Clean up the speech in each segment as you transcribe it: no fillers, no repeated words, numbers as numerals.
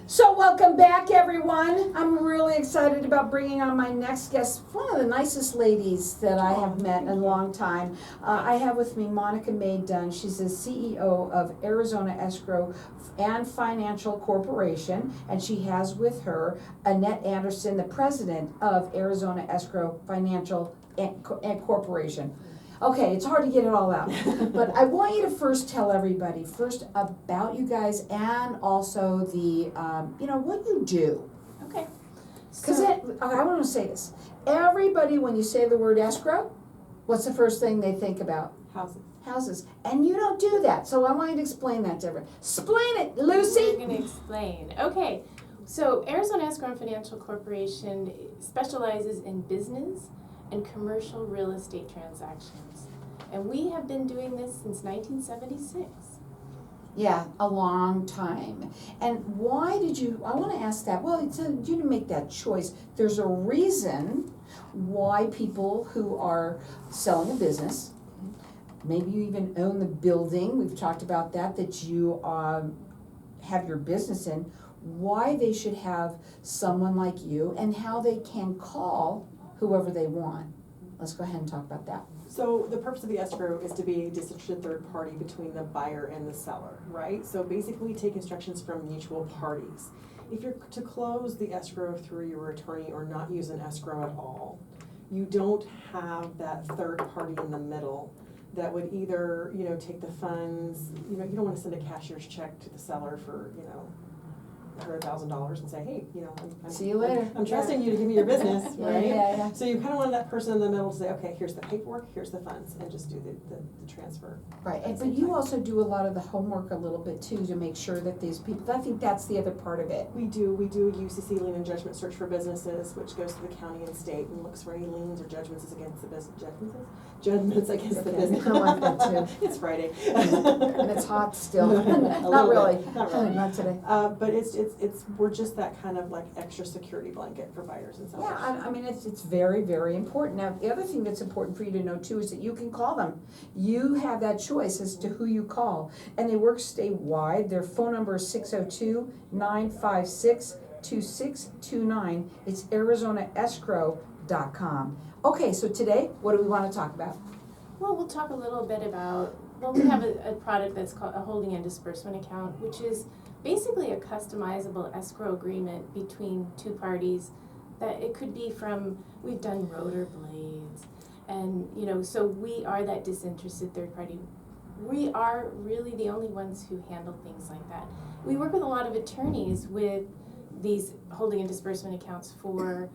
So welcome back, everyone. I'm really excited about bringing on my next guest, one of the nicest ladies that I have met in a long time. I have with me Monica May Dunn. She's the CEO of Arizona Escrow and Financial Corporation, and she has with her Annette Anderson, the president of Arizona Escrow Financial and Corporation. Okay, it's hard to get it all out, but I want you to first tell everybody first about you guys and also the, what you do. Okay. Because I want to say this. Everybody, when you say the word escrow, what's the first thing they think about? Houses. Houses. And you don't do that, so I want you to explain that to everyone. Explain it, Lucy. We're going to explain. Okay. So Arizona Escrow and Financial Corporation specializes in business and commercial real estate transactions. And we have been doing this since 1976. Yeah, a long time. And why did you, I want to ask that, well, you didn't make that choice. There's a reason why people who are selling a business, maybe you even own the building, we've talked about that you have your business in, why they should have someone like you and how they can call whoever they want. Let's go ahead and talk about that. So the purpose of the escrow is to be a disinterested third party between the buyer and the seller, right? So basically we take instructions from mutual parties. If you're to close the escrow through your attorney or not use an escrow at all, you don't have that third party in the middle that would either, take the funds, you don't want to send a cashier's check to the seller for, $100,000 and say, hey, I'm See you later. I'm trusting you to give me your business, right? Yeah. So you kind of want that person in the middle to say, okay, here's the paperwork, here's the funds, and just do the transfer. Right, but you also do a lot of the homework a little bit too to make sure that these people, I think that's the other part of it. We do a UCC lien and judgment search for businesses, which goes to the county and state and looks for any liens or judgments against the business. Judgments against the business. I like that too. It's Friday. And it's hot still. Not little really. bit, not really. Not today. But we're just that kind of like extra security blanket for buyers and sellers. Yeah, I mean, it's very, very important. Now, the other thing that's important for you to know too is that you can call them. You have that choice as to who you call. And they work statewide. Their phone number is 602-956-2629. It's ArizonaEscrow.com. Okay, so today, what do we want to talk about? Well, we'll talk a little bit about, we have a product that's called a holding and disbursement account, which is basically a customizable escrow agreement between two parties that it could be from, we've done rotor blades, and so we are that disinterested third party. We are really the only ones who handle things like that. We work with a lot of attorneys with these holding and disbursement accounts for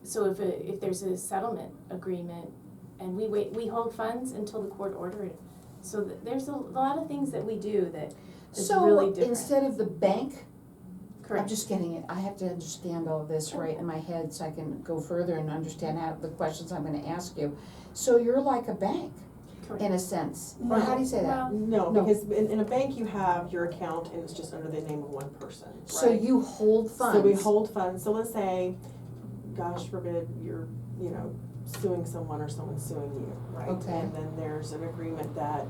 so if there's a settlement agreement and we hold funds until the court order it. So there's a lot of things that we do that is really different. Instead of the bank, Correct. I'm just getting it, I have to understand all of this right in my head so I can go further and understand how the questions I'm going to ask you. So you're like a bank, Correct. in a sense. No. Or how do you say that? Well, No, No. because in a bank you have your account and it's just under the name of one person, right? So you hold funds. So we hold funds. So let's say, gosh forbid, you're, suing someone or someone's suing you, right? Okay. And then there's an agreement that,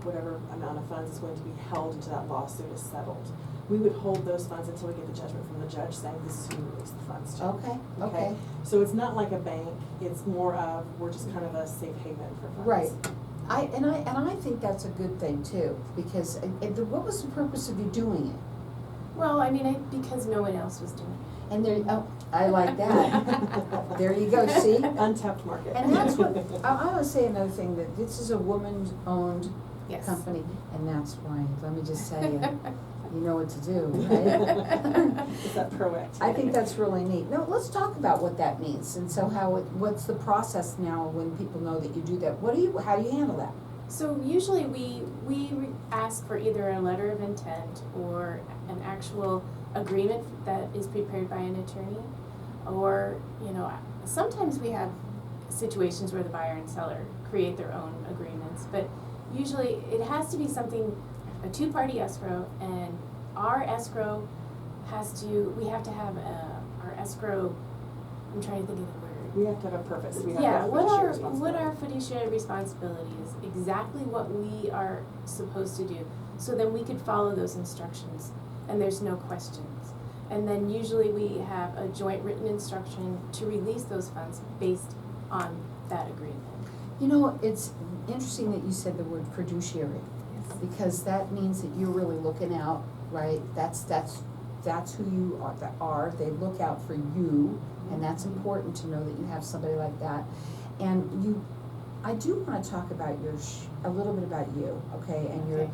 whatever amount of funds is going to be held until that lawsuit is settled. We would hold those funds until we get the judgment from the judge saying this is who you release the funds to. Okay. So it's not like a bank, it's more of, we're just kind of a safe haven for funds. Right. I think that's a good thing too, because what was the purpose of you doing it? Well, because no one else was doing it. And I like that. There you go, see? Untapped market. And that's what, I want to say another thing, that this is a woman-owned Yes. company, and that's why, let me just tell you, you know what to do, right? It's that proactivity. I think that's really neat. Now, let's talk about what that means, and so what's the process now when people know that you do that? How do you handle that? So usually we ask for either a letter of intent or an actual agreement that is prepared by an attorney, or sometimes we have situations where the buyer and seller create their own agreements, but usually it has to be something, a two-party escrow, and our escrow we have to have our escrow, I'm trying to think of the word. We have to have a purpose. We have Yeah, to have what our fiduciary responsibility is, exactly what we are supposed to do, so then we could follow those instructions. and there's no questions. And then usually we have a joint written instruction to release those funds based on that agreement. You know, it's interesting that you said the word fiduciary, Yes. because that means that you're really looking out, right? That's who you are, they look out for you, and that's important to know that you have somebody like that. And I do wanna talk about a little bit about you, okay, and Okay.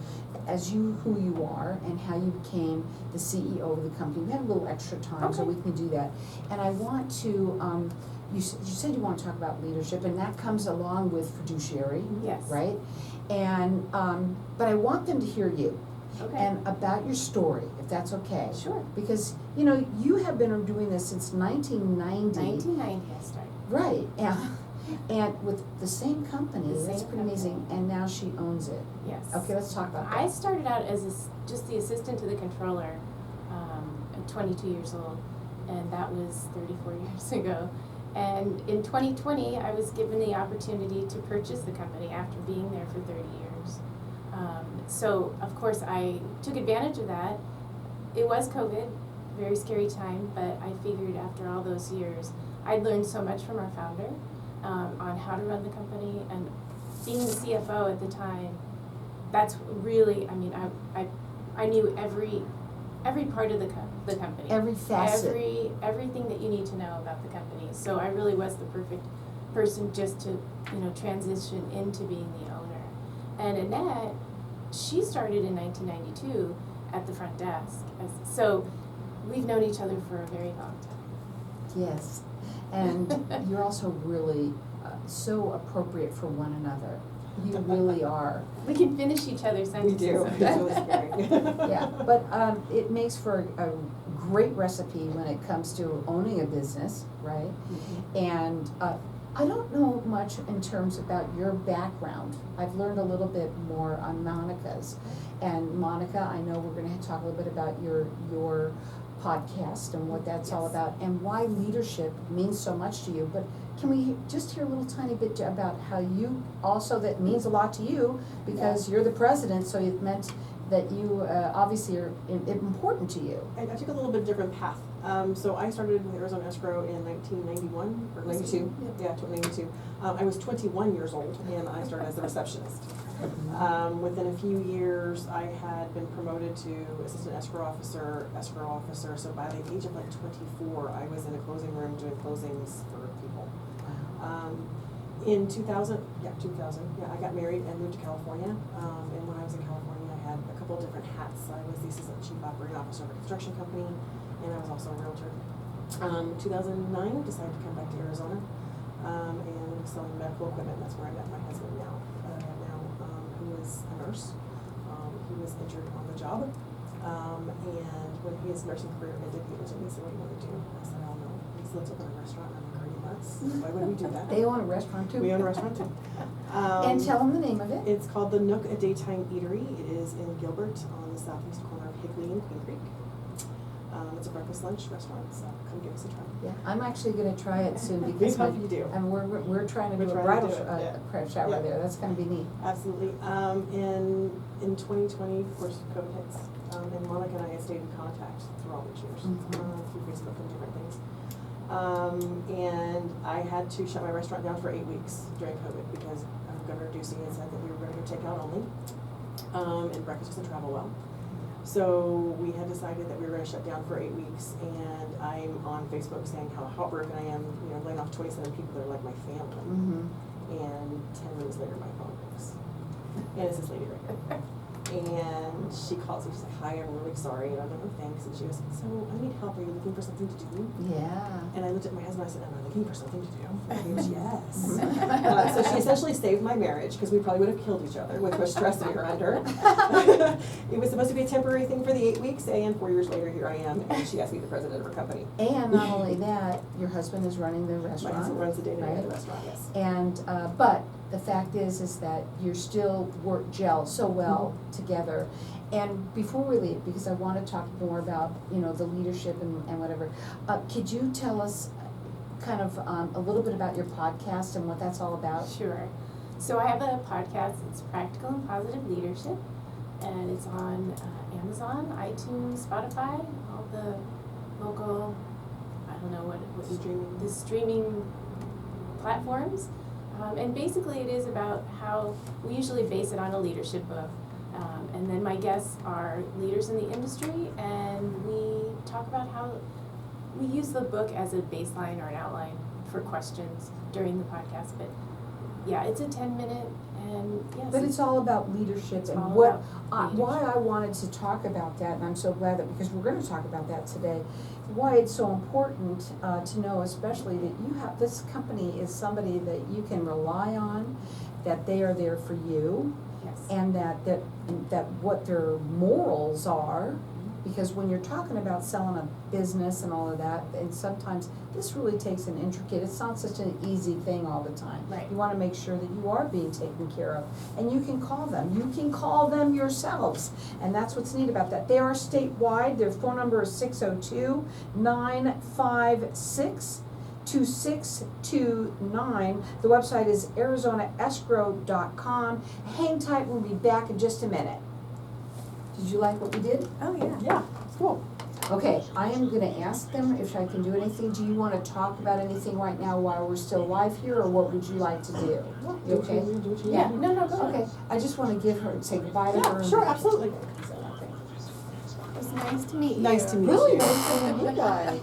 who you are, and how you became the CEO of the company. We have a little extra time, so Okay. we can do that. And I want to, you said you want to talk about leadership, and that comes along with fiduciary, Yes. right? And, but I want them to hear you, Okay. and about your story, if that's okay. Sure. Because, you know, you have been doing this since 1990. 1990 I started. Right, yeah. And with the same company, The that's same pretty amazing, company. and now she owns it. Yes. Okay, let's talk about that. I started out as just the assistant to the controller at 22 years old, and that was 34 years ago. And in 2020, I was given the opportunity to purchase the company after being there for 30 years. So, of course, I took advantage of that. It was COVID, very scary time, but I figured after all those years, I'd learned so much from our founder on how to run the company, and being the CFO at the time, that's really, I mean, I knew every part of the company. Every facet. Everything that you need to know about the company. So I really was the perfect person just to, transition into being the owner. And Annette, she started in 1992 at the front desk. So we've known each other for a very long time. Yes, and you're also really so appropriate for one another. You really are. We can finish each other's We sentences do. sometimes. It's really scary. Yeah, but it makes for a great recipe when it comes to owning a business, right? And I don't know much in terms about your background. I've learned a little bit more on Monica's. And Monica, I know we're gonna talk a little bit about your podcast and what that's all Yes. about, and why leadership means so much to you. But can we just hear a little tiny bit about how you also, that means a lot to you, because you're the president, so it meant that you obviously are important to you. I took a little bit different path. So I started with Arizona Escrow in 1991, or 92, yeah, 92. I was 21 years old, and I started as a receptionist. Within a few years, I had been promoted to assistant escrow officer. So by the age of like 24, I was in a closing room doing closings for people. In 2000, I got married and moved to California. And when I was in California, I had a couple of different hats. I was the assistant chief operating officer of a construction company, and I was also a realtor. 2009, decided to come back to Arizona, and selling medical equipment. That's where I met my husband now, who is a nurse. He was injured on the job, and when his nursing career ended, he looked at me and said, "What do you want to do?" I said, "Oh no, let's open a restaurant." I'm like, "Are you nuts? Why would we do that?" They own a restaurant too. We own a restaurant too. And tell them the name of it. It's called the Nook, a daytime eatery. It is in Gilbert on the southeast corner of Higley and Queen Creek. It's a breakfast lunch restaurant, so come give us a try. Yeah, I'm actually gonna try it soon because I hope you do. and we're trying to We're do a trying bridal to do it, yeah. crash shower Yeah. there. That's gonna be neat. Absolutely. In 2020, of course, COVID hits, and Monica and I have stayed in contact through all these years, Mhm. through Facebook and different things. And I had to shut my restaurant down for 8 weeks during COVID because Governor Ducey had said that we were going to go takeout only, and breakfast doesn't travel well. So we had decided that we were going to shut down for 8 weeks, and I'm on Facebook saying how heartbroken I am, laying off 27 people that are like my family. Mm-hmm. And 10 minutes later, my phone rings. And it's this lady right here. And she calls me, she's like, "Hi, I'm really sorry." And I'm like, "Oh, thanks." And she goes, "So, I need help. Are you looking for something to do?" Yeah. And I looked at my husband, I said, "Am I looking for something to do?" And he goes, "Yes." So she essentially saved my marriage, because we probably would have killed each other with how much stress we were under. It was supposed to be a temporary thing for the 8 weeks, and 4 years later, here I am, and she asked me to be the president of her company. And not only that, your husband is running the My restaurant. husband runs the day-to-day of right? the restaurant, yes. And but the fact is that you're still gel so well together. And before we leave, because I want to talk more about the leadership and whatever, could you tell us kind of a little bit about your podcast and what that's all about? Sure. So I have a podcast. It's Practical and Positive Leadership, and it's on Amazon, iTunes, Spotify, all the local, I don't know what Streaming. the streaming platforms. And basically it is about how, we usually base it on a leadership book. And then my guests are leaders in the industry, and we talk about how we use the book as a baseline or an outline for questions during the podcast. But yeah, it's a 10-minute, and yes. But it's all about leadership It's and all what, about why I wanted to talk about that, and I'm so glad that, because we're gonna talk about that today, why it's so important to know, especially that you have, this company is somebody that you can rely on, that they are there for you, Yes. and that what their morals are, because when you're talking about selling a business and all of that, and sometimes this really takes an intricate, it's not such an easy thing all the time. Right. You wanna make sure that you are being taken care of, and you can call them yourselves, and that's what's neat about that. They are statewide, their phone number is 602-956-2629. The website is arizonaescrow.com. Hang tight, we'll be back in just a minute. Did you like what we did? Oh, yeah. Yeah, cool. Okay, I am gonna ask them if I can do anything. Do you wanna talk about anything right now while we're still live here, or what would you like to do? You okay? Do what you Yeah, need. no, go ahead. Okay, I just wanna give her, say goodbye to her. Yeah, sure, absolutely. It was nice to meet you. Nice to meet Really you. nice to meet you guys.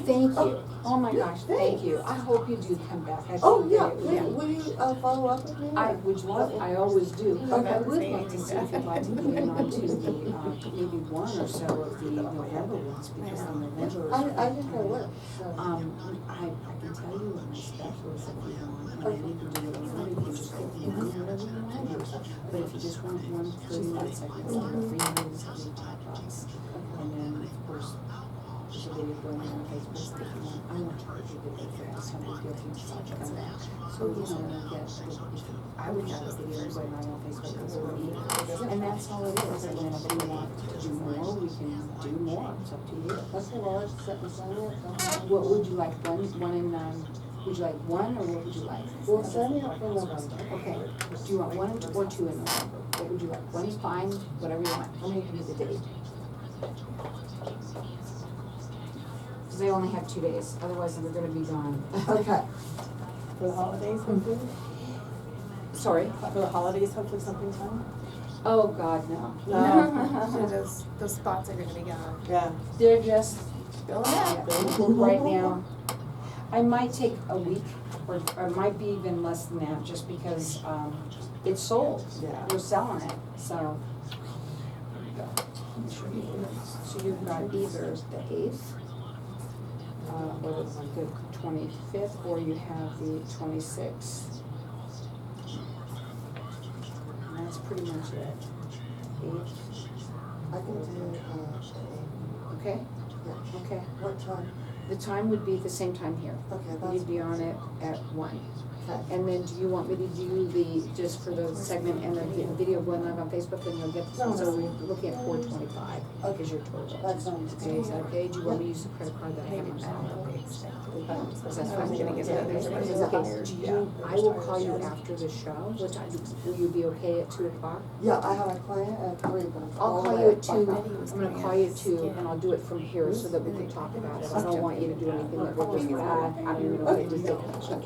Thank you. Oh my gosh, thank you. I hope you do come back. I Oh, think yeah, that it would- will you follow up with me? I would love, I always do. Okay. I would like to see if you'd like to get in on to the, maybe one or so of the November ones, because the November. I think I will, so. I can tell you what my special is if you want, and you can do it online, you can just get the whatever you want. But if you just want 30 minute segment, it's like a free news, every $5. And then, of course, there's a video going on Facebook if you want. I'm not charging you for that, so I'm gonna feel such a that. So, you know, I guess, I would have a video going on Facebook as well. And that's all it is, and then if you want to do more, we can do more, it's up to you. Okay, well, let's set the sign up. What would you like, one in, would you like one, or what would you like? Well, sign me up for November. Okay, do you want one or two in November? What would you like? One's fine, whatever you want. How many give you the date? Because they only have 2 days, otherwise they're gonna be gone. Okay. For the holidays, hopefully? Sorry? For the holidays, hopefully something's fun? Oh, God, no. So those spots are gonna be gone. Yeah. They're just, Filling up. right now. I might take a week, or it might be even less than that, just because, it's sold. Yeah. We're selling it, so. So you've got either the 8th, or the 25th, or you have the 26th. And that's pretty much it. 8th, I can do, okay? yeah. Okay. What time? The time would be the same time here. Okay, that's. You'd be on it at 1. Okay. And then do you want me to do just for the segment and the video going live on Facebook, and you'll get, so we're looking at 425, because your total. That sounds Okay, is that okay? Do you want me to use the credit card that I have on file? That's fine. Okay, do you, I will call you after the show. What time, will you be okay at 2 o'clock? Yeah, I have a client at 3, but I'm I'll all call the you way at 2, back. I'm gonna call you at 2, and I'll do it from here so that we can talk about it. I don't want you to do anything that we're just, I don't even know what to do.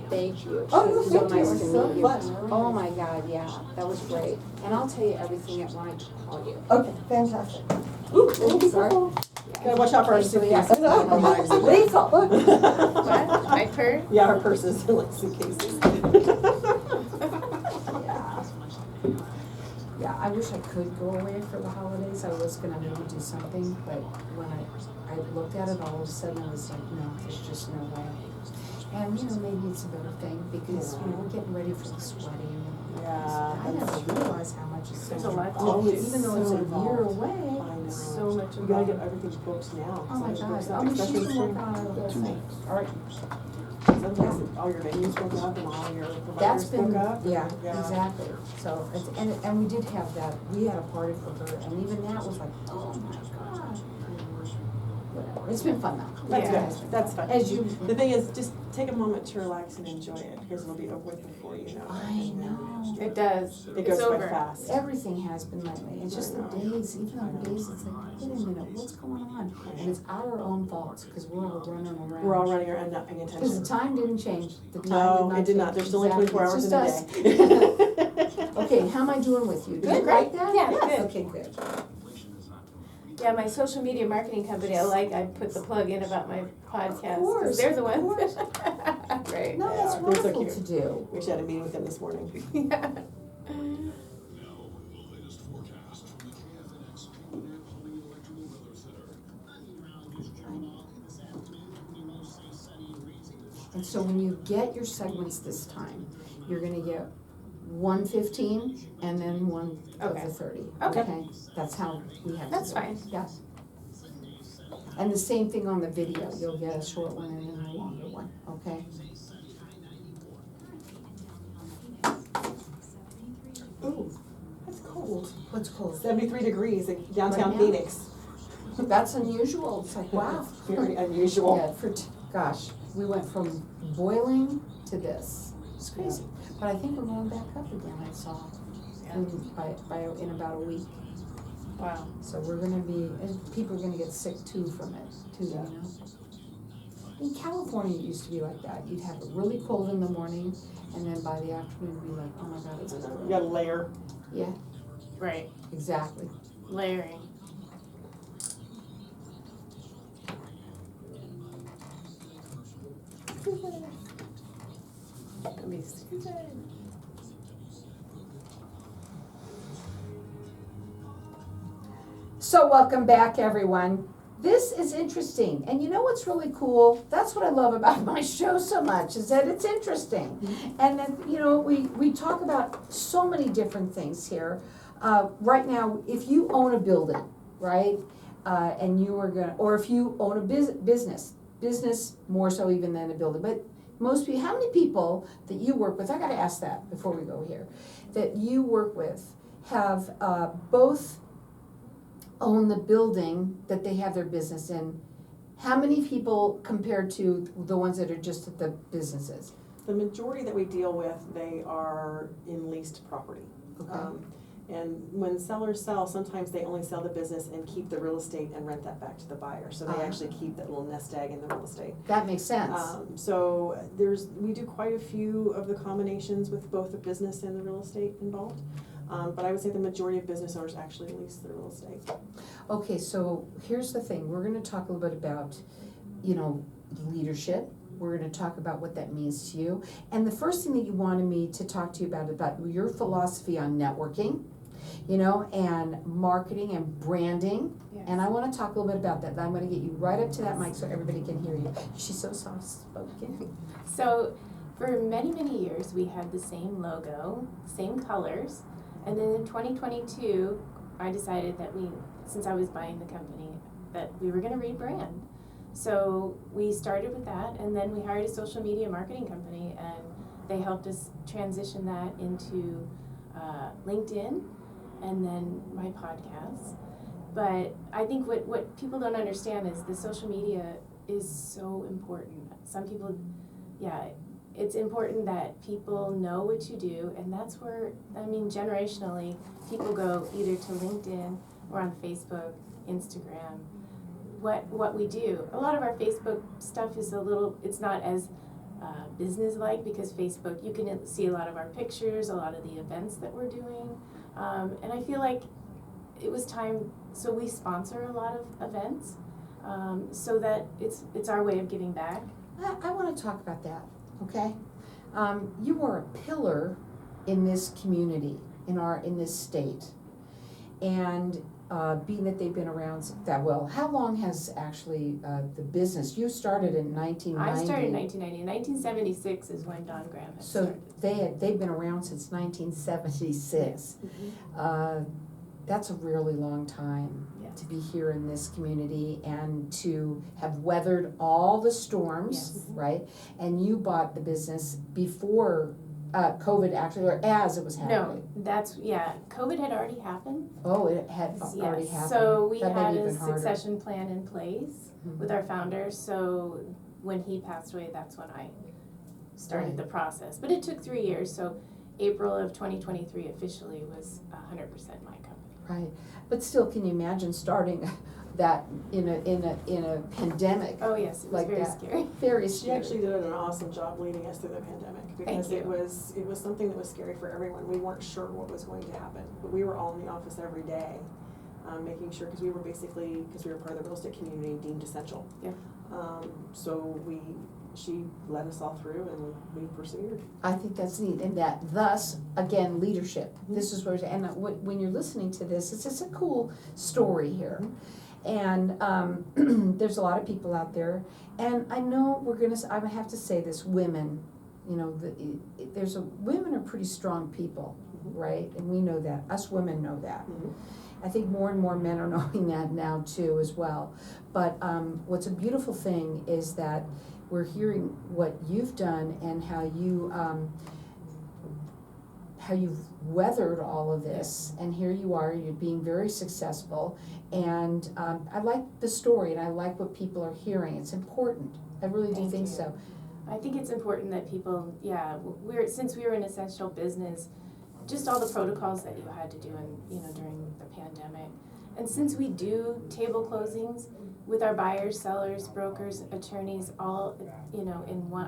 Thank you. Oh, no, So thank you. nice It was to so meet you. fun. Oh my God, yeah, that was great. And I'll tell you everything at when I call you. Okay, fantastic. Ooh, Sorry. Gotta watch out for our suitcases. Lisa, look. What? My turn? Yeah, our purses are like suitcases. Yeah, I wish I could go away for the holidays. I was gonna maybe do something, but when I looked at it, all of a sudden I was like, no, there's just no way. And, you know, maybe it's a better thing, because, you know, we're getting ready for the sweating. Yeah. I never realized how much it's There's so a lot to oh, do. even though it's a year away. I know. So much You gotta get involved. everything booked now. Oh my God, Especially oh, she's in been spring. working on it the whole thing. All right, Sometimes all your venues book up and all your that's providers been, book up. yeah, Yeah. exactly. So, and we did have that, we had a party for her, and even that was like, oh my God. Whatever. It's been fun though. That's Yeah. good, that's fun. As you, The thing is, just take a moment to relax and enjoy it, because it'll be over with before you know it. I know. It does. It It's goes by over. fast. Everything has been lately, it's just the days, even on the days, it's like, wait a minute, what's going on? And it's our own faults, because we're all running around. We're all running around not paying Because the attention. time didn't change, the time did No, not it did not, change. there's still only Exactly. 24 hours It's in a just day. us. Okay, how am I doing with you? Do you Good, like great. that? Yeah, Yes. good. Okay, good. Yeah, my social media marketing company, I put the plug in about my podcast, course, because they're the of ones. Right. No, that's They're so wonderful cute. to do. We actually had a meeting with them this morning. Yeah. And so when you get your segments this time, you're gonna get 1:15 and then one of Okay. the 30. Okay. That's how we have to That's do it. fine. Yes. And the same thing on the video, you'll get a short one and then a longer one, okay? Ooh, that's cold. What's cold? 73 degrees in downtown Right now? Phoenix. That's unusual, it's like, wow. Very unusual. Yeah, gosh, we went from boiling to this, it's crazy. But I think we're going back up again, I saw, in about a week. Wow. So we're gonna be, and people are gonna get sick too from it, too, you Yeah. know? In California, it used to be like that, you'd have it really cold in the morning, and then by the afternoon, it'd be like, oh my God, it's You cold. gotta layer. Yeah, Right. exactly. Layering. It'll be stupid. So welcome back, everyone. This is interesting, and you know what's really cool? That's what I love about my show so much, is that it's interesting. And then, you know, we talk about so many different things here. Right now, if you own a building, right, and you are gonna, or if you own a business more so even than a building, but most people, how many people that you work with, I gotta ask that before we go here, that you work with have both own the building that they have their business in? How many people compared to the ones that are just at the businesses? The majority that we deal with, they are in leased property. Okay. And when sellers sell, sometimes they only sell the business and keep the real estate and rent that back to the buyer. So they Ah. actually keep that little nest egg in the real estate. That makes sense. So we do quite a few of the combinations with both the business and the real estate involved. But I would say the majority of business owners actually lease the real estate. Okay, so here's the thing, we're gonna talk a little bit about, you know, leadership. We're gonna talk about what that means to you. And the first thing that you wanted me to talk to you about your philosophy on networking, you know, and marketing and branding. Yes. And I wanna talk a little bit about that. I'm gonna get you right up to that mic so everybody can hear you. She's so soft spoken. So, for many, many years, we had the same logo, same colors, and then in 2022, I decided that since I was buying the company, that we were gonna rebrand. So we started with that, and then we hired a social media marketing company, and they helped us transition that into LinkedIn, and then my podcast. But I think what people don't understand is the social media is so important. Some people, it's important that people know what you do, and that's where, generationally, people go either to LinkedIn or on Facebook, Instagram, what we do. A lot of our Facebook stuff is it's not as business-like, because Facebook, you can see a lot of our pictures, a lot of the events that we're doing, and I feel like it was time, so we sponsor a lot of events, so that it's our way of giving back. I wanna talk about that, okay? You are a pillar in this community, in this state. And being that they've been around that well, how long has actually the business, you started in 1990? I started in 1990. 1976 is when Don Graham had So started. they've been around since 1976. That's a really long time Yes. to be here in this community and to have weathered all the storms, Yes. right? And you bought the business before COVID actually, or as it was No, happening? COVID had already happened. Oh, it had already Yes, happened. so we That made had it a even harder. succession plan in place Mhm. with our founder, so when he passed away, that's when I started Right. the process. But it took 3 years, so April of 2023 officially was 100% my company. Right, but still, can you imagine starting that in a pandemic? Oh, yes, it was Like very that. scary. Very She scary. actually did an awesome job leading us through the pandemic, because you. it was something that was scary for everyone. We weren't sure what was going to happen, but we were all in the office every day, making sure, because we were part of the real estate community deemed essential. Yeah. So She led us all through, and we persevered. I think that's neat, and that thus, again, leadership. Mm-hmm. This is where, and when you're listening to this, it's just a cool story here. And there's a lot of people out there, and I know I'm gonna have to say this, women, you know, women are pretty strong people, right? And we know that, us women know that. Mhm. I think more and more men are knowing that now too as well. But what's a beautiful thing is that we're hearing what you've done and how you've weathered all of this, and here you are, you're being very successful. And I like the story, and I like what people are hearing. It's important. I really do Thank think you. so. I think it's important that people, since we were an essential business, just all the protocols that you had to do during the pandemic. And since we do table closings with our buyers, sellers, brokers, attorneys, all,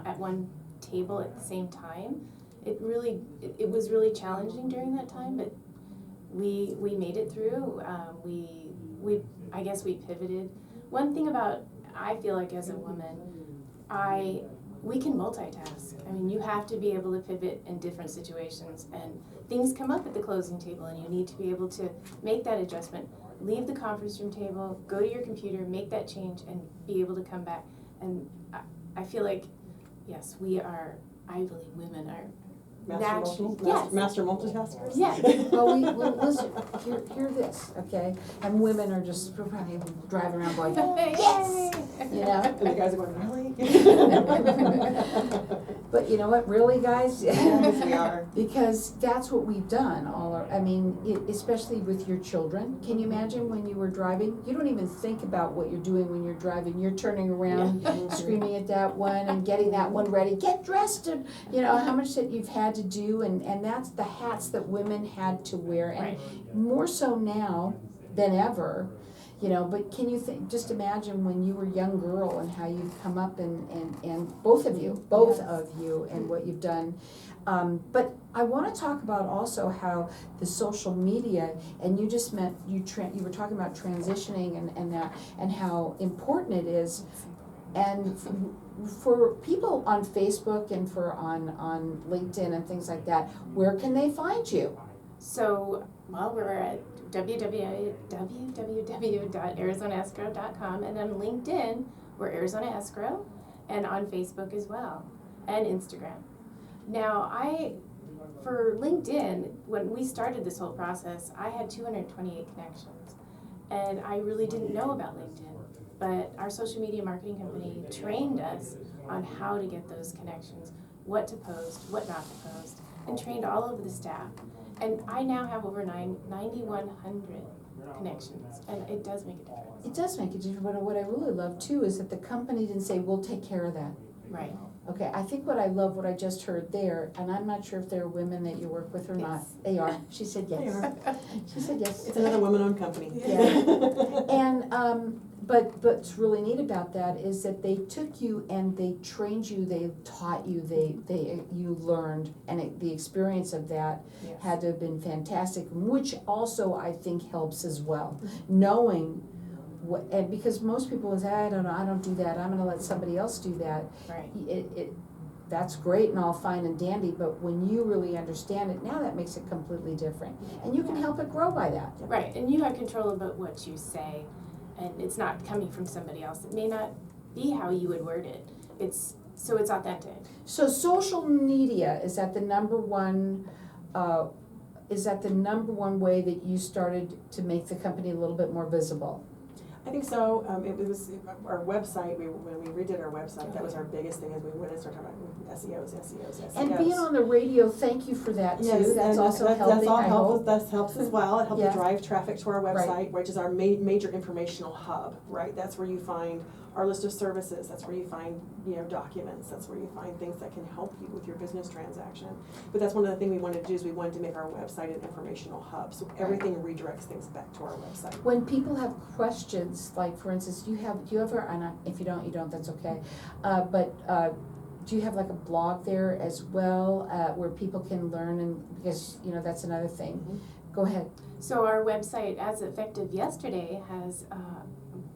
at one table at the same time, it was really challenging during that time, but we made it through. I guess we pivoted. One thing I feel like as a woman, we can multitask. I mean, you have to be able to pivot in different situations, and things come up at the closing table, and you need to be able to make that adjustment, leave the conference room table, go to your computer, make that change, and be able to come back. And I feel like, yes, I believe women are Master multitaskers? Yes. Well, listen, hear this, okay? And women are just probably driving around going, yes! You know? And the guys are going, really? But you know what, really, guys? Yes, we are. Because that's what we've done especially with your children. Can you imagine when you were driving? You don't even think about what you're doing when you're driving. You're turning around, screaming at that one and getting that one ready. Get dressed, and how much that you've had to do, and that's the hats that women had to wear, and Right. more so now than ever. But can you just imagine when you were a young girl and how you've come up and both of you, and what you've done. But I want to talk about also how the social media, and you just you were talking about transitioning and how important it is. And for people on Facebook and on LinkedIn and things like that, where can they find you? So, we're at www.arizonaescrow.com, and on LinkedIn, we're Arizona Escrow, and on Facebook as well, and Instagram. Now, for LinkedIn, when we started this whole process, I had 228 connections, and I really didn't know about LinkedIn, but our social media marketing company trained us on how to get those connections, what to post, what not to post, and trained all of the staff. And I now have over 9,100 connections, and it does make a difference. It does make a difference, but what I really love too is that the company didn't say, we'll take care of that. Right. Okay, I think what I I just heard there, and I'm not sure if there are women that you work with or not. Yes. They are. She said yes. They are. She said yes. It's another women-owned company. Yeah. And, but what's really neat about that is that they took you and they trained you, they taught you, you learned, and the experience of that Yes. had to have been fantastic, which also I think helps as well, knowing and because most people will say, I don't know, I don't do that, I'm gonna let somebody else do that. Right. That's great and all fine and dandy, but when you really understand it, now that makes it completely different. And you can help it grow by that. Right, and you have control about what you say, and it's not coming from somebody else. It may not be how you would word it. It's authentic. So social media, is that the number one way that you started to make the company a little bit more visible? I think so. It was our website. When we redid our website, that was our biggest thing. Is we went and started talking about SEOs. And being on the radio, thank you for that too. Yes, That's and also that's helping, all I hope. That helps as well. It helps Yeah. to drive traffic to our website, Right. which is our major informational hub, right? That's where you find our list of services. That's where you find, documents. That's where you find things that can help you with your business transaction. But that's one of the things we wanted to do is we wanted to make our website an informational hub. So everything redirects things back to our website. When people have questions, like for instance, do you ever, and if you don't, that's okay. Do you have like a blog there as well, where people can learn and, because, that's another thing. Mhm. Go ahead. So our website, as effective yesterday, has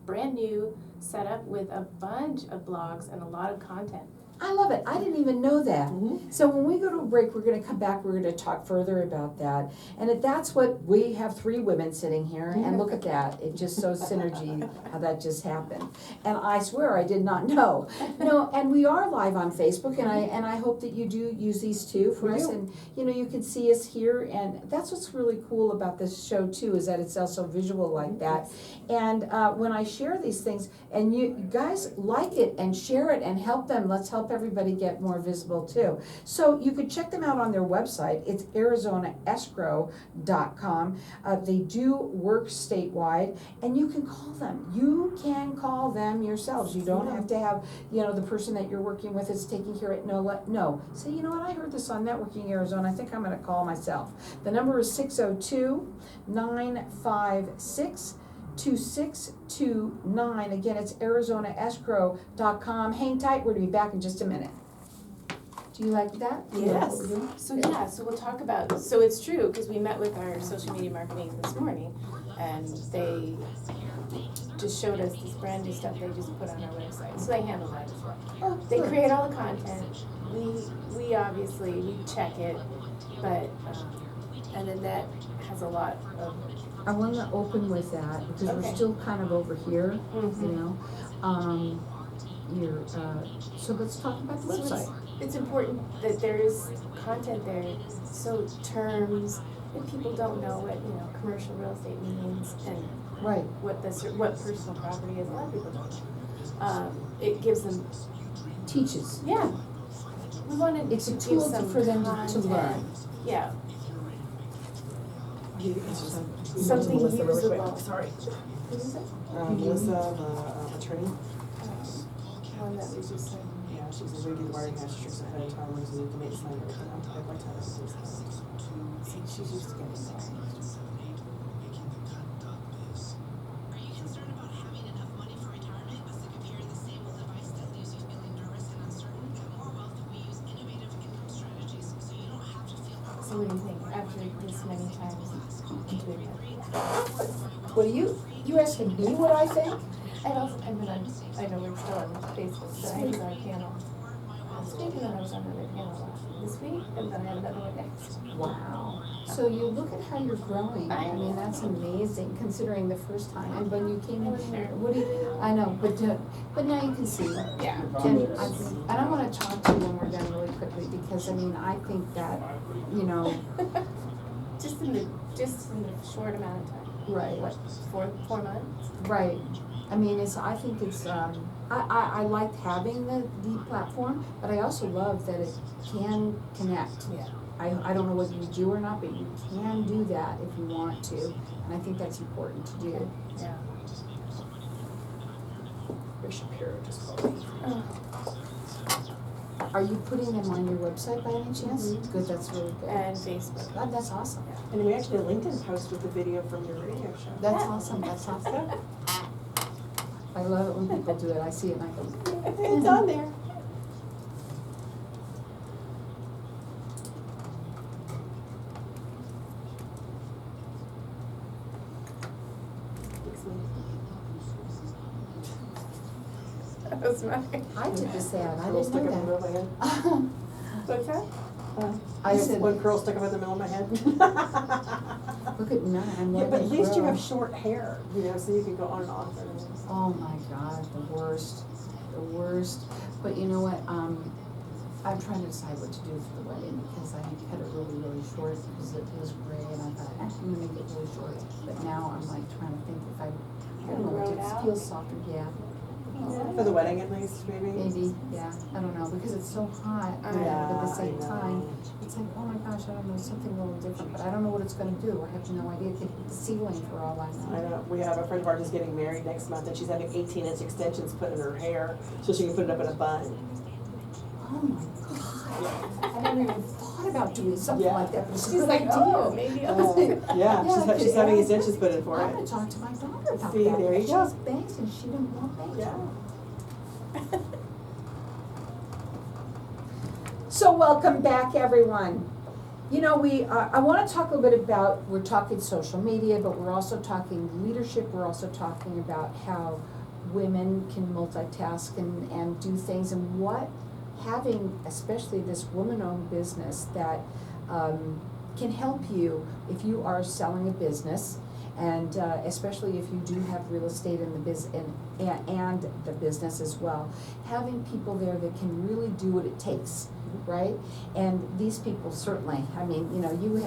brand new setup with a bunch of blogs and a lot of content. I love it. I didn't even know that. Mhm. So when we go to a break, we're gonna come back, we're gonna talk further about that. And that's what, we have 3 women sitting here, and look at that, it just shows synergy, how that just happened. And I swear I did not know. No, and we are live on Facebook, and I hope that you do use these too for We us. do. And, you can see us here, and that's what's really cool about this show too, is that it's also visual like that. And when I share these things, and you guys like it and share it and help them, let's help everybody get more visible too. So you could check them out on their website. It's arizonaescrow.com. They do work statewide, and you can call them. You can call them yourselves. You don't have to have, the person that you're working with is taking care of it. No. Say, you know what, I heard this on Networking Arizona. I think I'm gonna call myself. The number is 602-956-2629. Again, it's arizonaescrow.com. Hang tight, we're gonna be back in just a minute. Do you like that? Yes. So we'll talk about, so it's true, because we met with our social media marketing this morning, and they just showed us this brand new stuff they just put on our website, so they handle that as well. Oh, They good. create all the content, we obviously, we check it, but, and then that has a lot of. I wanna open with that, because we're Okay. still kind of over here, Mhm. So let's talk about the So website. it's important that there is content there, so terms, if people don't know what, commercial real estate means, and Right, what personal property is, a lot of people don't know. It gives them, teaches. yeah, we wanted It's to a give tool some for them to content. learn. Yeah, Something Melissa really quick. usable. Sorry. what is it? Melissa, the attorney. One that we just said. Yeah, she says we do wiring restrictions ahead of time, so we can make sign everything up type by type. See, she's used to getting that. Are you concerned about having enough money for retirement, but sick of hearing the same old advice that leaves you feeling nervous and uncertain? At More Wealth, we use innovative income strategies so you don't have to feel So what do you think, after this many times doing that? What do you asking me what I think? I also, I know we're still on Facebook, but I was on a panel. Speaking of, I was on another panel this week, and then I had another one next. Wow. So you look at how you're growing. I mean, that's amazing considering the first time. And when you came in, I know, but now you can see. Yeah. And I want to talk to you when we're done really quickly, because I think that, Just in the short amount of time. right. What, 4 months? Right. I think it's, I liked having the platform, but I also love that it can connect. Yeah. I don't know whether you do or not, but you can do that if you want to, and I think that's important to do. Yeah. Rick Shapiro just called me. Are you putting them on your website by any chance? Mhm. Good, that's really good. And Facebook. That's awesome. And we actually did a LinkedIn post with the video from your radio show. That's awesome, that's awesome. I love it when people do it, I see it and I go, It's on there. That was mine. I did this ad, I Curl stuck up in the didn't middle of my head. know What's that? that. I said, One curl stuck up in the middle of my head. look at mine, I'm Yeah, but at least you grow. have short hair, so you can go on and off. Oh my God, the worst. But you know what, I'm trying to decide what to do for the wedding, because I cut it really, really short, because it was gray, and I thought, I'm gonna make it really short. But now I'm like trying to think if I I don't know, grow it it out. feels softer, yeah. For the wedding at least, maybe? Maybe, yeah, I don't know, because it's so hot, but at the same time, it's like, oh my gosh, I don't know, something a little different, but I don't know what it's gonna do, I have no idea, it could hit the ceiling for all I I know. know, we have a friend of ours who's getting married next month, and she's having 18-inch extensions put in her hair, so she can put it up in a bun. Oh my god, I never even thought about doing something Yeah. like that, but it's a She's good like, idea. oh, maybe I'll. Yeah, Yeah, she's having yeah. extensions put in for I'm it. gonna talk to my daughter about See, that. there you She go. has bangs and she didn't want bangs. Yeah. So welcome back, everyone. You know, I want to talk a little bit about, we're talking social media, but we're also talking leadership. We're also talking about how women can multitask and do things, and what having, especially this woman-owned business that can help you if you are selling a business, and especially if you do have real estate in the and the business as well. Having people there that can really do what it takes, right? And these people certainly, I mean, you know, you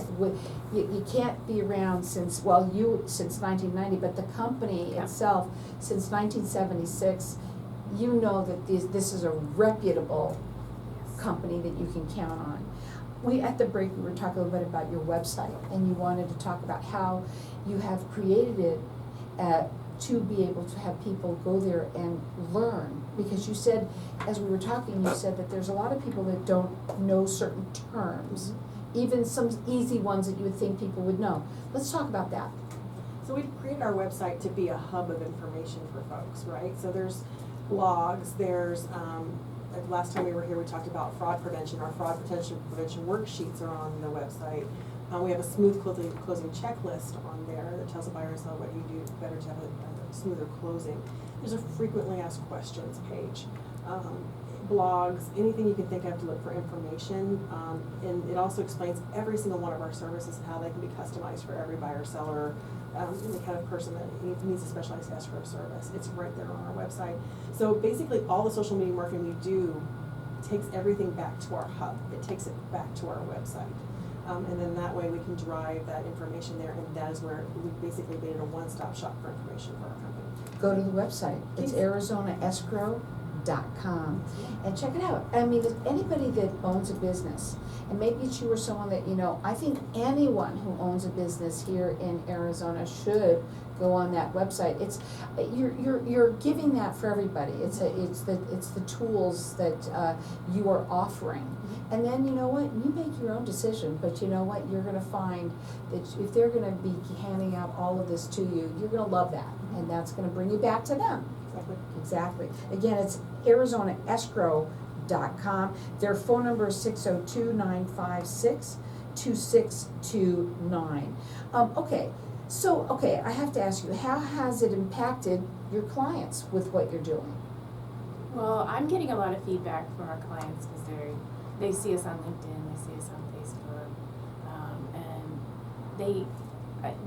can't be around since 1990, but the company Yeah. itself, since 1976, you know that this is a reputable company that you can count on. At the break, we were talking a little bit about your website, and you wanted to talk about how you have created it to be able to have people go there and learn. Because you said, as we were talking, you said that there's a lot of people that don't know certain terms, even some easy ones that you would think people would know. Let's talk about that. So we've created our website to be a hub of information for folks, right? So there's blogs, there's, like last time we were here, we talked about fraud prevention. Our fraud prevention worksheets are on the website. We have a smooth closing checklist on there that tells a buyer and seller what you do better to have a smoother closing. There's a frequently asked questions page. Blogs, anything you can think of to look for information. And it also explains every single one of our services and how they can be customized for every buyer, seller, and the kind of person that needs a specialized escrow service. It's right there on our website. So basically all the social media marketing we do takes everything back to our hub. It takes it back to our website. And then that way we can drive that information there, and that is where we basically made it a one-stop shop for information for our company. Go to the website. It's Please. ArizonaEscrow.com and check it out. I mean, if anybody that owns a business, and maybe it's you or someone that, you know, I think anyone who owns a business here in Arizona should go on that website. It's you're giving that for everybody. It's the tools that you are offering. And then, you know what, you make your own decision, but you know what, you're gonna find that if they're gonna be handing out all of this to you, you're gonna love that, and that's gonna bring you back to them. Exactly. Exactly. Again, it's ArizonaEscrow.com. Their phone number is 602-956-2629. Okay, I have to ask you, how has it impacted your clients with what you're doing? Well, I'm getting a lot of feedback from our clients because they see us on LinkedIn, they see us on Facebook, and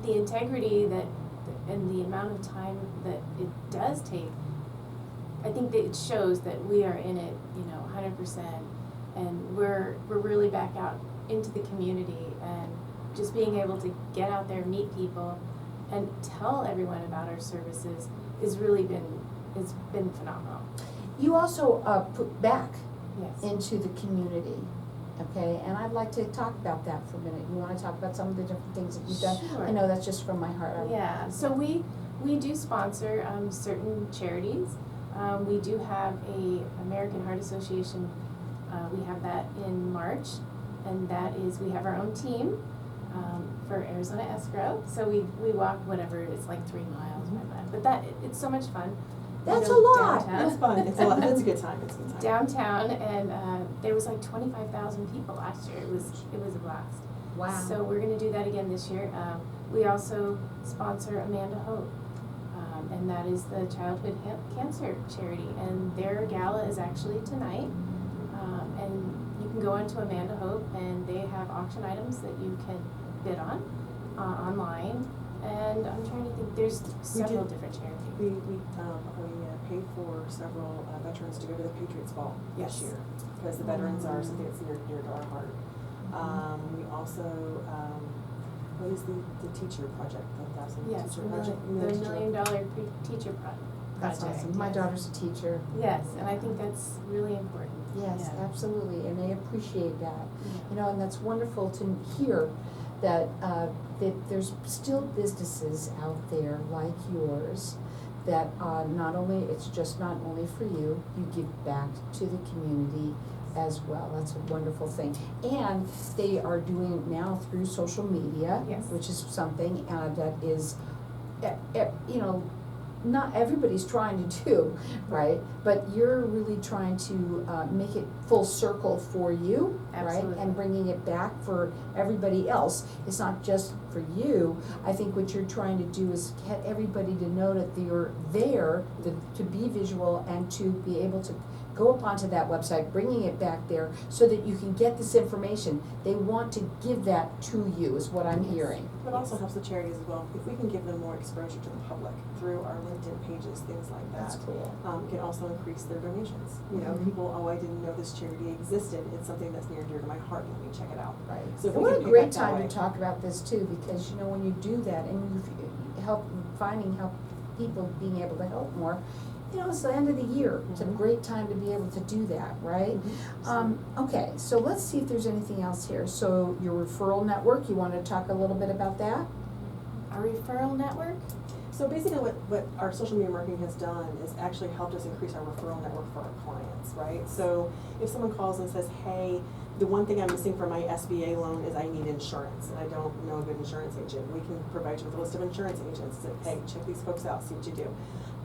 the integrity and the amount of time that it does take. I think that it shows that we are in it, 100%, and we're really back out into the community, and just being able to get out there, meet people, and tell everyone about our services it's been phenomenal. You also put back Yes. into the community, okay? And I'd like to talk about that for a minute. You wanna talk about some of the different things that you've done? Sure. I know that's just from my heart. Yeah, so we do sponsor certain charities. We do have a American Heart Association, we have that in March, and that is, we have our own team for Arizona Escrow. So we walk whatever, it's like 3 miles, but it's so much fun. That's You a know, lot. downtown. It's fun. It's a lot. It's a good time. It's a good time. Downtown, and there was like 25,000 people last year. It was a blast. Wow. So we're gonna do that again this year. We also sponsor Amanda Hope, and that is the childhood cancer charity. And their gala is actually tonight. And you can go onto Amanda Hope, and they have auction items that you can bid on online. And I'm trying to think. There's several different charities. We paid for several veterans to go to the Patriots Ball Yes. this year, because the veterans are something that's near to our heart. We also What is the teacher project, the 1,000 Yes, teacher the project? $1 million teacher That's project. awesome. My yes. daughter's a teacher. Yes, and I think that's really important. Yes, Yeah. absolutely, and they appreciate that. Yeah. You know, and that's wonderful to hear that, that there's still businesses out there like yours that, not only, it's just not only for you, you give back to the community as well. That's a wonderful thing. And they are doing it now through social media, Yes. which is something, that is, you know, not everybody's trying to do, right? But you're really trying to make it full circle for you, right? Absolutely. And bringing it back for everybody else. It's not just for you. I think what you're trying to do is get everybody to know that you're there, to be visual and to be able to go up onto that website, bringing it back there so that you can get this information. They want to give that to you, is what I'm hearing. But also helps the charities as well. If we can give them more exposure to the public through our LinkedIn pages, things like that. That's cool. Can also increase their donations. You know, Mhm. people, oh, I didn't know this charity existed. It's something that's near and dear to my heart. Let me check it out. Right. So if And we what can a pick great up that time way. to talk about this too, because you know, when you do that and you help people being able to help more, you know, it's the end of the year. It's a Mhm. great time to be able to do that, right? Okay, so let's see if there's anything else here. So your referral network, you want to talk a little bit about that? Our referral network? So basically what our social media marketing has done is actually helped us increase our referral network for our clients, right? So if someone calls and says, hey, the one thing I'm missing for my SBA loan is I need insurance, and I don't know a good insurance agent, we can provide you with a list of insurance agents. Say, hey, check these folks out, see what you do.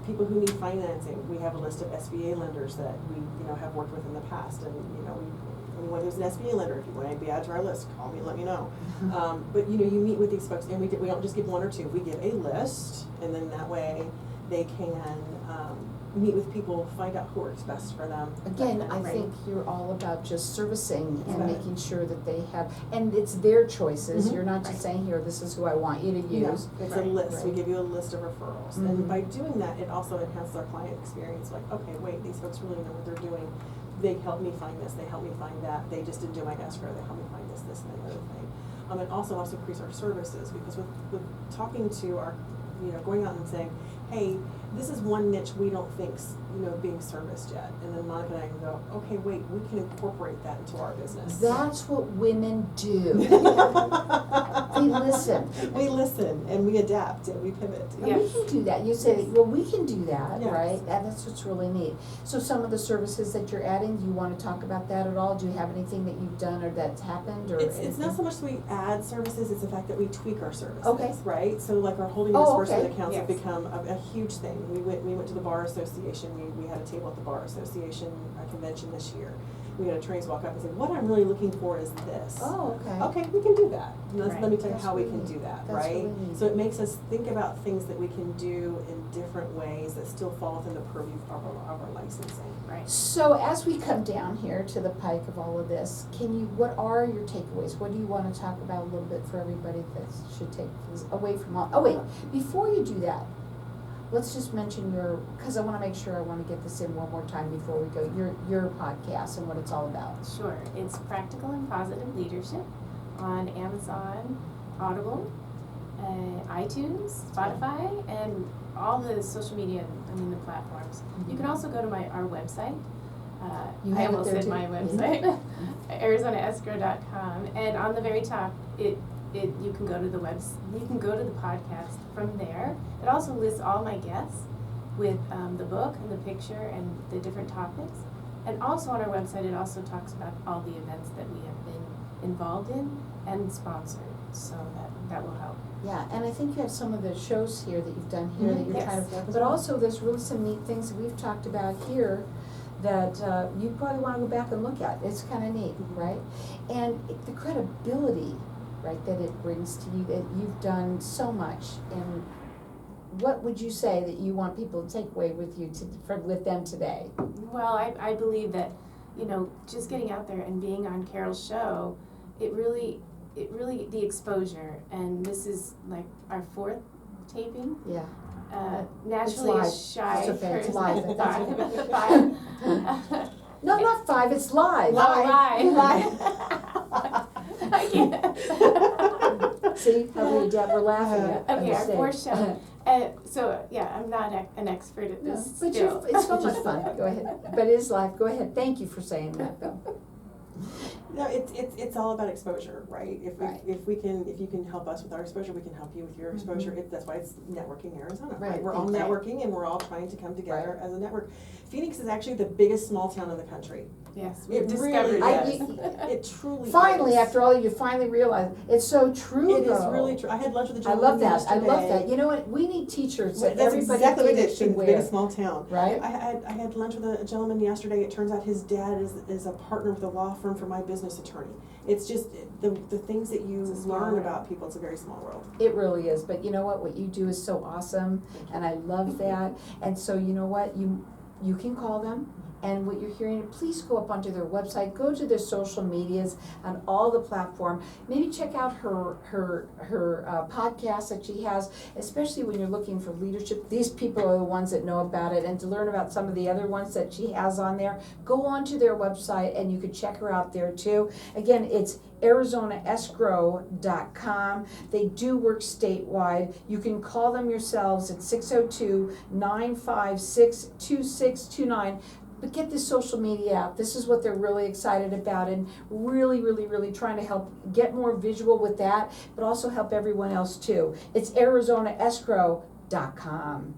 People who need financing, we have a list of SBA lenders that we, have worked with in the past, and, anyone who's an SBA lender, if you want to be added to our list, call me, let me know. But, you meet with these folks, and we don't just give one or two, we give a list, and then that way they can, meet with people, find out who works best for them. Again, I Right. think you're all about just servicing and Right. making sure that they have, and it's their choices. Mhm. You're not just Right. saying, here, this is who I want you to No, use. it's Right. a list, we Right. give you a list of referrals, Mhm. and by doing that, it also enhances our client experience, like, okay, wait, these folks really know what they're doing. They helped me find this, they helped me find that, they just didn't do my escrow, they helped me find this, and the other thing. It also increase our services, because with talking to our, going out and saying, hey, this is one niche we don't think's, being serviced yet, and then Monica and I can go, okay, wait, we can incorporate that into our business. That's what women do. They listen. We listen, and we adapt, and we pivot. And Yeah. we can do that. You say, well, we can do that, Yes. right? And that's what's really neat. So some of the services that you're adding, do you want to talk about that at all? Do you have anything that you've done or that's happened or It's anything? not so much that we add services, it's the fact that we tweak our services, Okay. right? So like our holding Oh, disbursement okay. accounts have Yes. become a huge thing. We went to the Bar Association, we had a table at the Bar Association convention this year. We had attorneys walk up and say, what I'm really looking for is this. Oh, okay. Okay, we can do that. And Right. let me tell you That's how we really can neat. do that, That's right? really neat. So it makes us think about things that we can do in different ways that still fall within the purview of our licensing. Right. So as we come down here to the pike of all of this, what are your takeaways? What do you want to talk about a little bit for everybody that should take this away from all? Oh wait, before you do that, let's just mention because I want to make sure I want to get this in one more time before we go, your podcast and what it's all about. Sure. It's Practical and Positive Leadership on Amazon, Audible, iTunes, Spotify, and all the social media, the platforms. You can also go to our website. You I have it almost there said too? my website, arizonaescrow.com, and on the very top, you can go to the podcast from there. It also lists all my guests with the book and the picture and the different topics. And also on our website, it also talks about all the events that we have been involved in and sponsored. So that will help. Yeah, and I think you have some of the shows here that you've done here that Mhm. you're Yes. trying to, but also there's really some neat things that we've talked about here that you probably want to go back and look at. It's kind of neat, Mhm. right? And the credibility, right, that it brings to you, that you've done so much. And what would you say that you want people to take away with you with them today? Well, I believe that, just getting out there and being on Carol's show, it really, the exposure, and this is like our 4th taping. Yeah. Naturally live. a shy It's okay, it's person. live. That's Five. No, not 5, it's live. Live. I can't. See, how we adapt, we're laughing at a Okay, our mistake. fourth show. So, yeah, I'm not an expert at No, this but still. it's so much fun, go ahead, but it is live, go ahead, thank you for saying that, Bill. No, it's all about exposure, right? Right. If you can help us with our exposure, we can help you with your exposure. That's why it's Networking Arizona, Right, right? We're all exactly. networking and we're all trying to come together Right. as a network. Phoenix is actually the biggest small town in the country. Yes, It we've really discovered is. that. It truly Finally, is. after all, you finally realize, it's so true It is though. really true. I had lunch with a I gentleman love that, I yesterday. love that, you know what, we need t-shirts that That's everybody exactly what it Phoenix is. should It's the wear, biggest small town. right? I had lunch with a gentleman yesterday. It turns out his dad is a partner with a law firm for my business attorney. It's just the things that you It's a small learn world. about people. It's a very small world. It really is, but you know what you do is so awesome, and I love that, and so you know what, you can call them, and what you're hearing, please go up onto their website, go to their social medias on all the platform, maybe check out her podcast that she has, especially when you're looking for leadership. These people are the ones that know about it, and to learn about some of the other ones that she has on there, go onto their website and you can check her out there too. Again, it's ArizonaEscrow.com. They do work statewide. You can call them yourselves at 602-956-2629. But get this social media out. This is what they're really excited about, and really, really, really trying to help get more visual with that, but also help everyone else too. It's ArizonaEscrow.com.